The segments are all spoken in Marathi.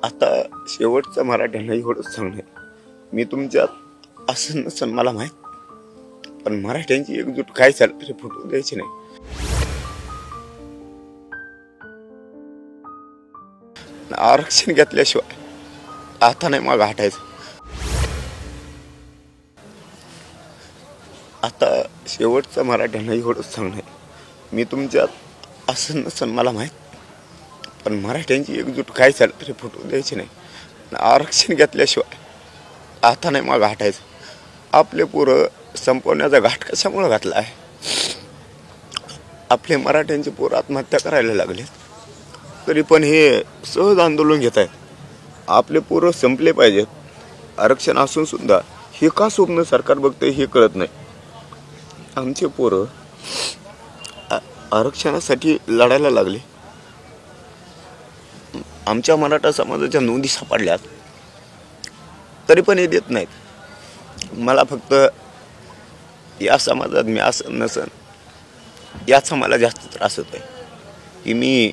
आता शेवटचं मराठ्यांना एवढंच सांगणं, मी तुमच्यात असं नसन मला माहीत, पण मराठ्यांची एकजूट काय झालं तरी फुटू द्यायची नाही. आरक्षण घेतल्याशिवाय आता नाही मग हटायचं. आता शेवटचं मराठ्यांना एवढंच सांगणं, मी तुमच्यात असं नसन मला माहीत, पण मराठ्यांची एकजूट काय झालं तरी फुटू द्यायची नाही. आरक्षण घेतल्याशिवाय आता नाही मग हटायचं. आपले पोरं संपवण्याचा घाट कशामुळे घातला आहे? आपले मराठ्यांचे पोरं आत्महत्या करायला लागले, तरी पण हे सहज आंदोलन घेत आहेत. आपले पोरं संपले पाहिजेत, आरक्षण असून सुद्धा हे का स्वप्न सरकार बघते हे कळत नाही. आमचे पोरं आरक्षणासाठी लढायला लागले. आमच्या मराठा समाजाच्या नोंदी सापडल्यात, तरी पण हे देत नाहीत. मला फक्त या समाजात मी असं नसन याचा मला जास्त त्रास होत आहे की मी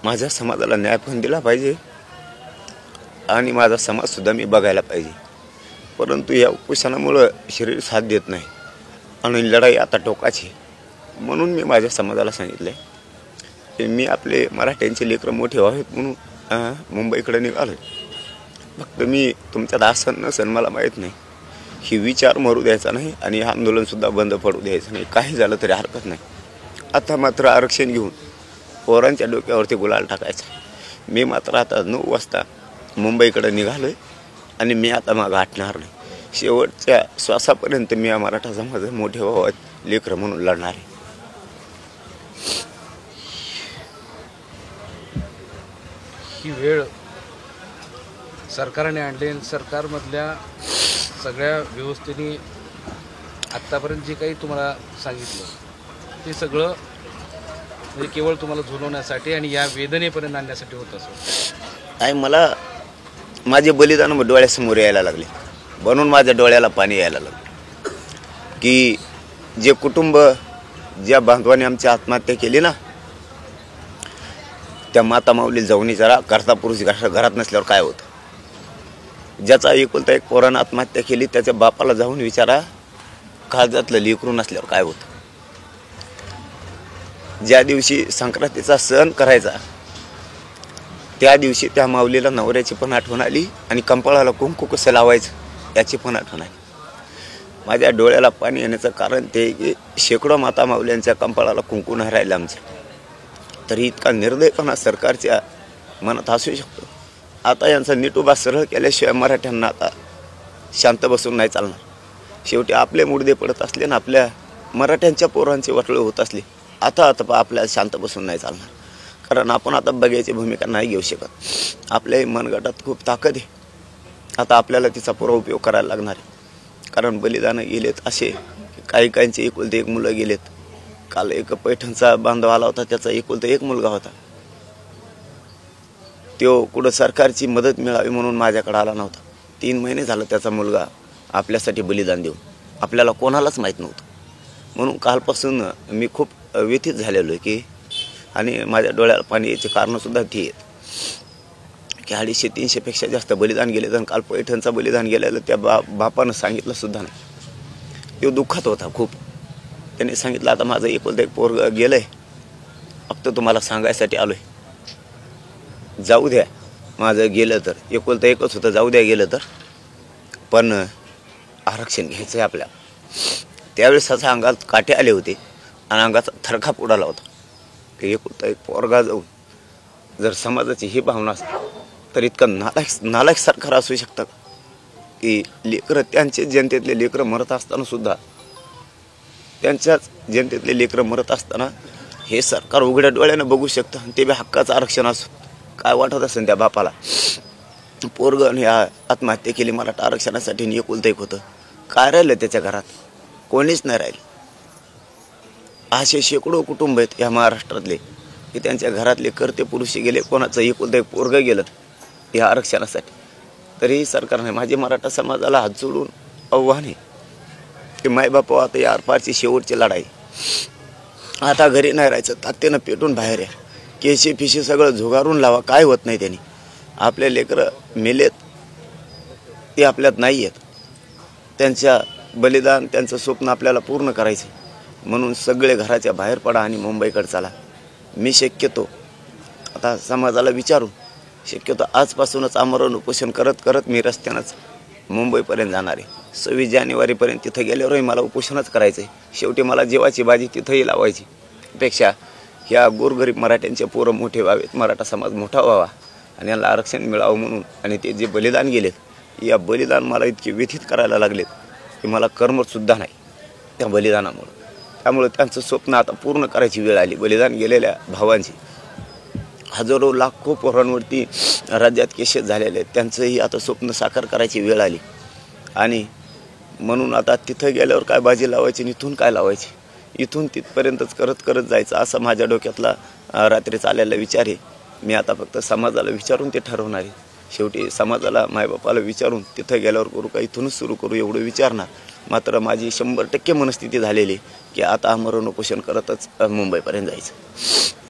माझ्या समाजाला न्याय पण दिला पाहिजे आणि माझा समाजसुद्धा मी बघायला पाहिजे. परंतु या उपोषणामुळं शरीर साथ देत नाही आणि लढाई आता टोकाची. म्हणून मी माझ्या समाजाला सांगितलं आहे की मी आपले मराठ्यांचे लेकरं मोठे व्हावेत म्हणून मुंबईकडे निघालो. फक्त मी तुमच्यात असं नसन मला माहीत नाही, ही विचार मरू द्यायचा नाही आणि हे आंदोलनसुद्धा बंद पडू द्यायचं नाही. काही झालं तरी हरकत नाही. आता मात्र आरक्षण घेऊन पोरांच्या डोक्यावरती गुलाल टाकायचा. मी मात्र आता 9 वाजता मुंबईकडे निघालो आहे आणि मी आता मागं हटणार नाही. शेवटच्या श्वासापर्यंत मी या मराठा समाज मोठे व्हावं लेकरं म्हणून लढणार आहे. ही वेळ सरकारने आणली. सरकारमधल्या सगळ्या व्यवस्थेने आत्तापर्यंत जे काही तुम्हाला सांगितलं ते सगळं म्हणजे केवळ तुम्हाला झुलवण्यासाठी आणि या वेदनेपर्यंत आणण्यासाठी होत असं नाही. मला माझे बलिदान डोळ्यासमोर यायला लागले, म्हणून माझ्या डोळ्याला पाणी यायला लागलं की जे कुटुंब ज्या बांधवाने आमची आत्महत्या केली ना, त्या माता माऊली जाऊन जरा करता पुरुष घरात नसल्यावर काय होतं. ज्याचा एकुलता एक पोरानं आत्महत्या केली त्याच्या बापाला जाऊन विचारा काळजातलं लेकरू नसल्यावर काय होतं. ज्या दिवशी संक्रांतीचा सण करायचा त्या दिवशी त्या माऊलीला नवऱ्याची पण आठवण आली आणि कंपाळाला कुंकू कसं लावायचं याची पण आठवण आली. माझ्या डोळ्याला पाणी येण्याचं कारण ते की शेकडो माता माऊल्यांच्या कंपाळाला कुंकू नाही राहिलं आमच्या. तरी इतका निर्दयपणा सरकारच्या मनात असू शकतो. आता यांचा नीटोबा सरळ केल्याशिवाय मराठ्यांना आता शांत बसून नाही चालणार. शेवटी आपले मुडदे पडत असले ना, आपल्या मराठ्यांच्या पोरांचे वाटोळे होत असले, आता आपल्याला शांत बसून नाही चालणार. कारण आपण आता बघायची भूमिका नाही घेऊ शकत. आपल्या मनगटात खूप ताकद आहे. आता आपल्याला तिचा पुरा उपयोग करायला लागणार आहे. कारण बलिदानं गेलेत असे काहींचे एकुलते एक मुलं गेलेत. काल एक पैठणचा बांधव आला होता, त्याचा एकुलता एक मुलगा होता. तो कुठं सरकारची मदत मिळावी म्हणून माझ्याकडे आला नव्हता. 3 महिने झालं त्याचा मुलगा आपल्यासाठी बलिदान देऊन, आपल्याला कोणालाच माहीत नव्हतं. म्हणून कालपासून मी खूप व्यथित झालेलो आहे की आणि माझ्या डोळ्याला पाणी याचे कारणंसुद्धा ती आहेत की 250-300 पेक्षा जास्त बलिदान गेले. आणि काल पैठणचा बलिदान गेलेलं त्या बापानं सांगितलं सुद्धा नाही. तो दुःखात होता खूप. त्याने सांगितलं आता माझं एकुलता एक पोरग गेलंय, फक्त तुम्हाला सांगायसाठी आलोय, जाऊ द्या. माझं गेलं तर एकुलता एकच होतं, जाऊ द्या गेलं तर, पण आरक्षण घ्यायचं आहे आपल्याला. त्यावेळेस असं अंगात काटे आले होते आणि अंगाचा थरकाप उडाला होता की एकुलता एक पोरगा जाऊन जर समाजाची ही भावना असते तर इतकं नालायक सरकार असू शकतं की लेकरं त्यांचे जनतेतले लेकरं मरत असताना सुद्धा, त्यांच्याच जनतेतले लेकरं मरत असताना हे सरकार उघड्या डोळ्यानं बघू शकतं. आणि ते बी हक्काचं आरक्षण असो. काय वाटत असेल त्या बापाला, पोरगण ह्या आत्महत्या केली मराठा आरक्षणासाठी, एकुलता एक होतं, काय राहिलं त्याच्या घरात? कोणीच नाही राहिलं. असे शेकडो कुटुंब आहेत या महाराष्ट्रातले की त्यांच्या घरातले कर्ते पुरुषी गेले, कोणाचं एकुलता एक पोरगं गेलं या आरक्षणासाठी. तरीही सरकारने माझे मराठा समाजाला हात जोडून आव्हान आहे की मायबापा आता या आरपारची शेवटची लढाई, आता घरी नाही राहायचं, तात्यानं पेटून बाहेर या, केशी फिशी सगळं झुगारून लावा, काय होत नाही त्यांनी. आपले लेकरं मेलेत ते आपल्यात नाही आहेत. त्यांच्या बलिदान त्यांचं स्वप्न आपल्याला पूर्ण करायचं म्हणून सगळे घराच्या बाहेर पडा आणि मुंबईकडे चला. मी शक्यतो आता समाजाला विचारून शक्यतो आजपासूनच आमरण उपोषण करत करत मी रस्त्यानंच मुंबईपर्यंत जाणार आहे. 26 जानेवारीपर्यंत तिथं गेल्यावरही मला उपोषणच करायचं आहे. शेवटी मला जीवाची बाजी तिथंही लावायची पेक्षा ह्या गोरगरीब मराठ्यांचे पोरं मोठे व्हावेत, मराठा समाज मोठा व्हावा आणि यांना आरक्षण मिळावं म्हणून. आणि ते जे बलिदान गेलेत या बलिदान मला इतके व्यथित करायला लागलेत की मला कर्मसुद्धा नाही त्या बलिदानामुळं. त्यामुळे त्यांचं स्वप्न आता पूर्ण करायची वेळ आली. बलिदान गेलेल्या भावांची हजारो लाखो पोरांवरती राज्यात केसेस झालेले आहेत, त्यांचंही आता स्वप्न साकार करायची वेळ आली. आणि म्हणून आता तिथं गेल्यावर काय बाजी लावायची आणि इथून काय लावायची, इथून तिथपर्यंतच करत करत जायचं असा माझ्या डोक्यातला रात्रीच आलेला विचार आहे. मी आता फक्त समाजाला विचारून ते ठरवणार आहे. शेवटी समाजाला मायबापाला विचारून तिथं गेल्यावर करू का इथूनच सुरू करू एवढं विचारणार. मात्र माझी 100% मनस्थिती झालेली की आता आमरण उपोषण करतच मुंबईपर्यंत जायचं.